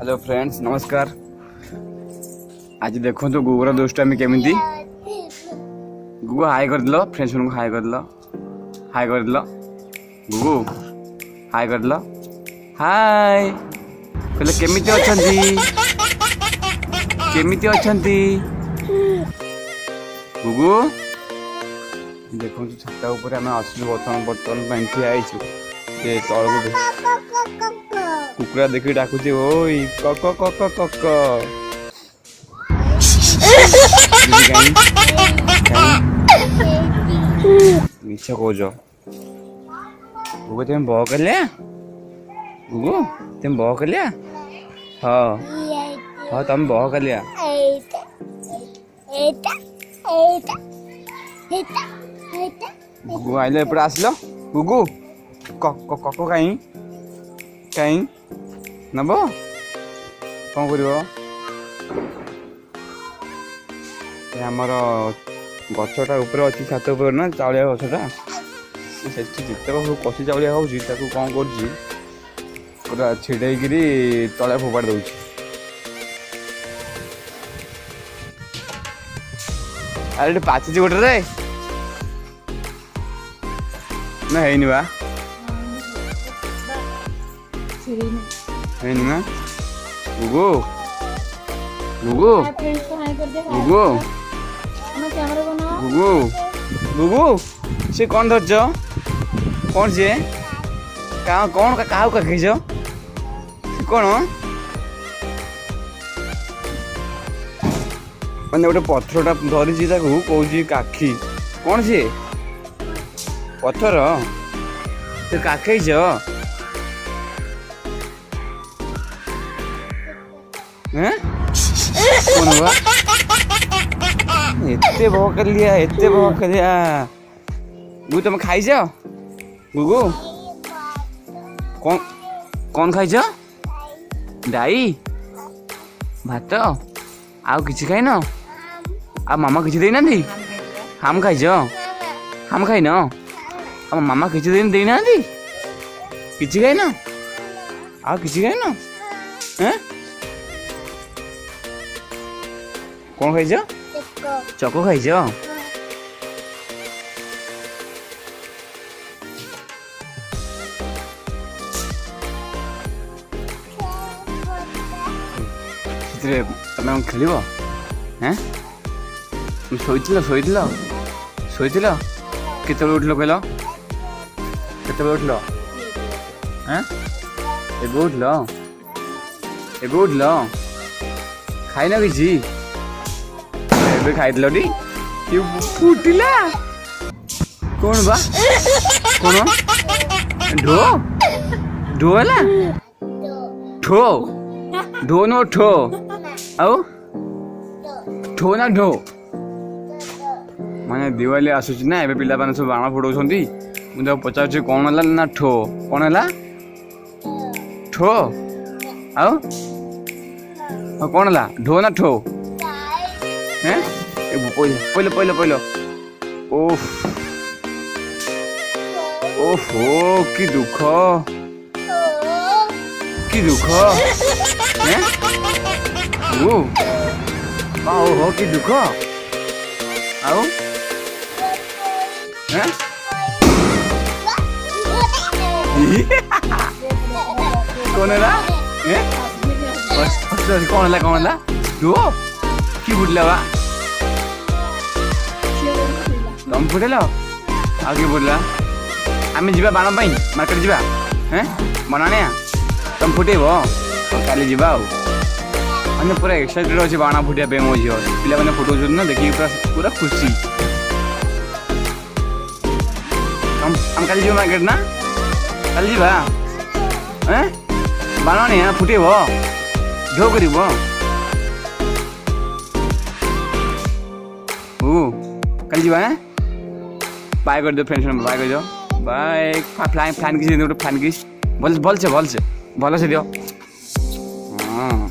Hello friends नमस्कार। आज देखो तो गुगुर दुष्टामी केमिति गुगु हाय कर दिल फ्रेंड्स को हाय कर दिल गुगु हाय कर दिल हाय कहले केमिति अछंती गुगु देखो तो छाता ऊपर आम आसलु बर्तमान ठिया तलू कुकुरा देखी डाकुची ओई कक कक कक मिछ कौच गुगु तुम बह कर गुगु तुम बह कर हाँ हाँ तुम बह कर गुगु आइल एपटे आसल गुगु कक कहीं कहीं नब कौन कर आमर गछटा ऊपर अच्छी छात ऊपर ना चाउलिया गछटा जितक कषि चाउलिया हो कौन कर छिड़े तले फोपाड़ दे अरे पाची गोटे रे ना है बा है ना गुगु गुगु गुगु गुगु गुगु से कौन धरज कौन से कौन क्या खींच कौन मैंने गोटे पथरटा धरी कौन काखी कौन सी पथर तो काखेच कौन हुआ एते बह कर लिया गुगु तुम खाई जाओ गुगु कौन कौन खाई डाई भात आउ किसी खाई न आ मामा किसी देना हम खाई हम खाई न आ मामा किसी देना किसी खाई न आ किसी खाई न कौन खाई चको खाई तुम खेल हैं शोल केत उठल कहल केत उठल हैं एबे उठल खाई न किसी एबे खाई टी फुटिला कौन बा कौन ढो ढो है ठो ढो नो ठो आउ ठो ना ढो माने दिवाली आसुची ना एबे पिला माने सब बाण फुटाउछंती मुझे पचार कौन है ना ठो कौन है ठो आउ कौन है ढो ना ठो हैं पहले पहले पहले ओफ ओहो की दुख हैं ओहो की दुख आओ हैं कौन है कौन है तू की फुटला बा तुम फुटेल आगे बोला आम जा बाण मार्केट जा हैं बनाने तुम फुटेब काली जा मैंने पूरा एक्साइटेड अच्छे बाण फुटिया मो झील पिला मैंने फुटाऊँ ना देखिए पूरा खुशी हम काली जा मार्केट ना काली जा हैं बाण फुटेब ढो कर कल जी बाय कर दो फ्रेंड्स बाय कर दो बाय फ्लाइन किस फ्लाइन किस भल से दियो हाँ